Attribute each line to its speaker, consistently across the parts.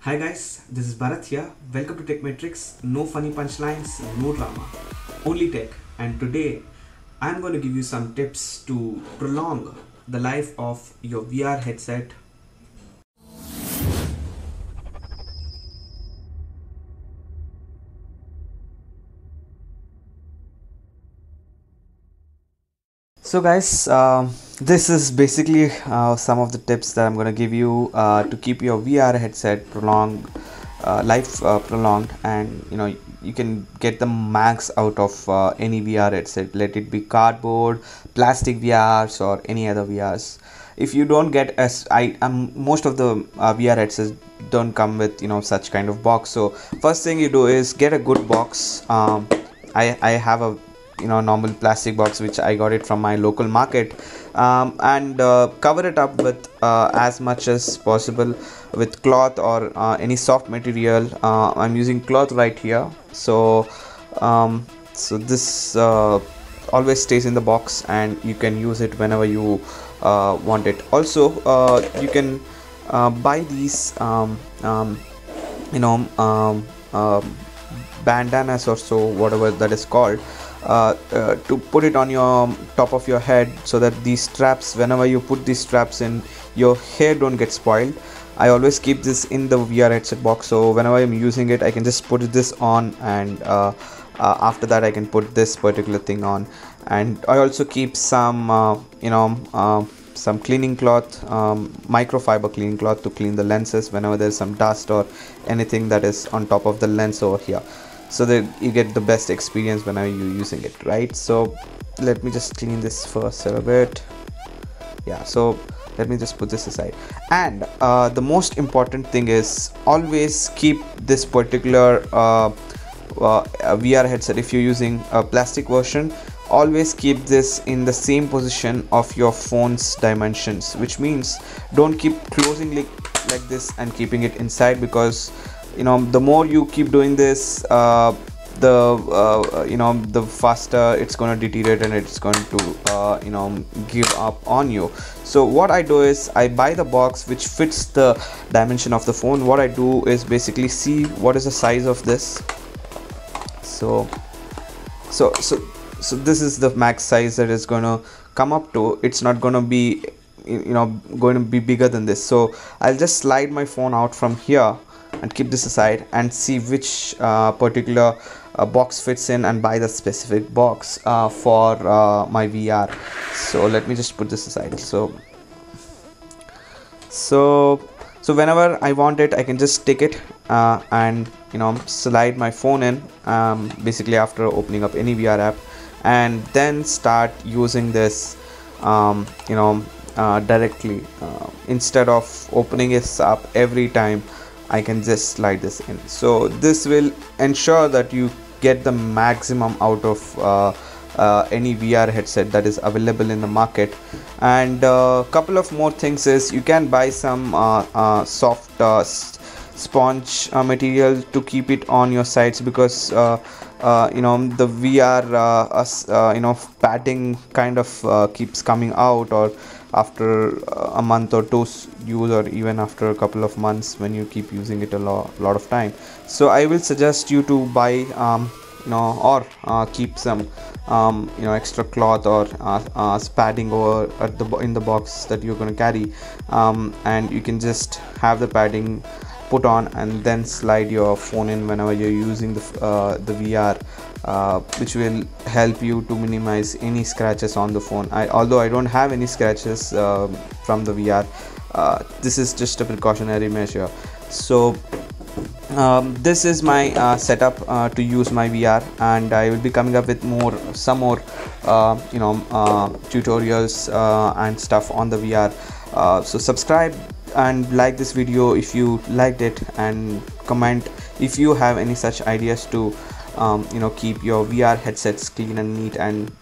Speaker 1: Hi guys, this is Bharat here. Welcome to Tech Matrix. No funny punchlines, no drama, only tech. And today I'm going to give you some tips to prolong the life of your VR headset. So guys, this is basically some of the tips that I'm going to give you to keep your VR headset prolonged, and you can get the max out of any VR headset. Let it be cardboard, plastic VRs, or any other VRs. If you don't get as most of the VR headsets don't come with such kind of box. So first thing you do is get a good box. I have a normal plastic box which I got it from my local market, and cover it up with as much as possible with cloth or any soft material. I'm using cloth right here, so this always stays in the box and you can use it whenever you want it. Also you can buy these you know bandanas or so, whatever that is called, to put it on your top of your head, so that these straps, whenever you put these straps in, your hair don't get spoiled. I always keep this in the VR headset box, so whenever I'm using it I can just put this on, and after that I can put this particular thing on. And I also keep some cleaning cloth, microfiber cleaning cloth, to clean the lenses whenever there's some dust or anything that is on top of the lens over here, so that you get the best experience whenever you're using it, right? So let me just clean this first a bit. Yeah, so let me just put this aside. And the most important thing is always keep this particular VR headset. If you're using a plastic version, always keep this in the same position of your phone's dimensions, which means don't keep closing like this and keeping it inside, because the more you keep doing this, the faster it's going to deteriorate and it's going to give up on you. So what I do is I buy the box which fits the dimension of the phone. What I do is basically see what is the size of this. So this is the max size that is going to come up to. It's not going to be going to be bigger than this. So I'll just slide my phone out from here and keep this aside and see which particular box fits in, and buy the specific box for my VR. So let me just put this aside. So whenever I want it, I can just take it and slide my phone in, basically after opening up any VR app, and then start using this directly, instead of opening it up every time. I can just slide this in. So this will ensure that you get the maximum out of any VR headset that is available in the market. And a couple of more things is you can buy some soft sponge material to keep it on your sides, because the VR padding kind of keeps coming out, or after a month or two use, or even after a couple of months when you keep using it a lot of time. So I will suggest you to buy or keep some extra cloth or padding over in the box that you're going to carry, and you can just have the padding put on and then slide your phone in whenever you're using the VR, which will help you to minimize any scratches on the phone. Although I don't have any scratches from the VR, this is just a precautionary measure. So this is my setup to use my VR, and I will be coming up with some more tutorials and stuff on the VR. So subscribe and like this video if you liked it, and comment if you have any such ideas to keep your VR headsets clean and neat, and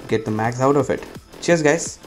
Speaker 1: get the max out of it. Cheers guys.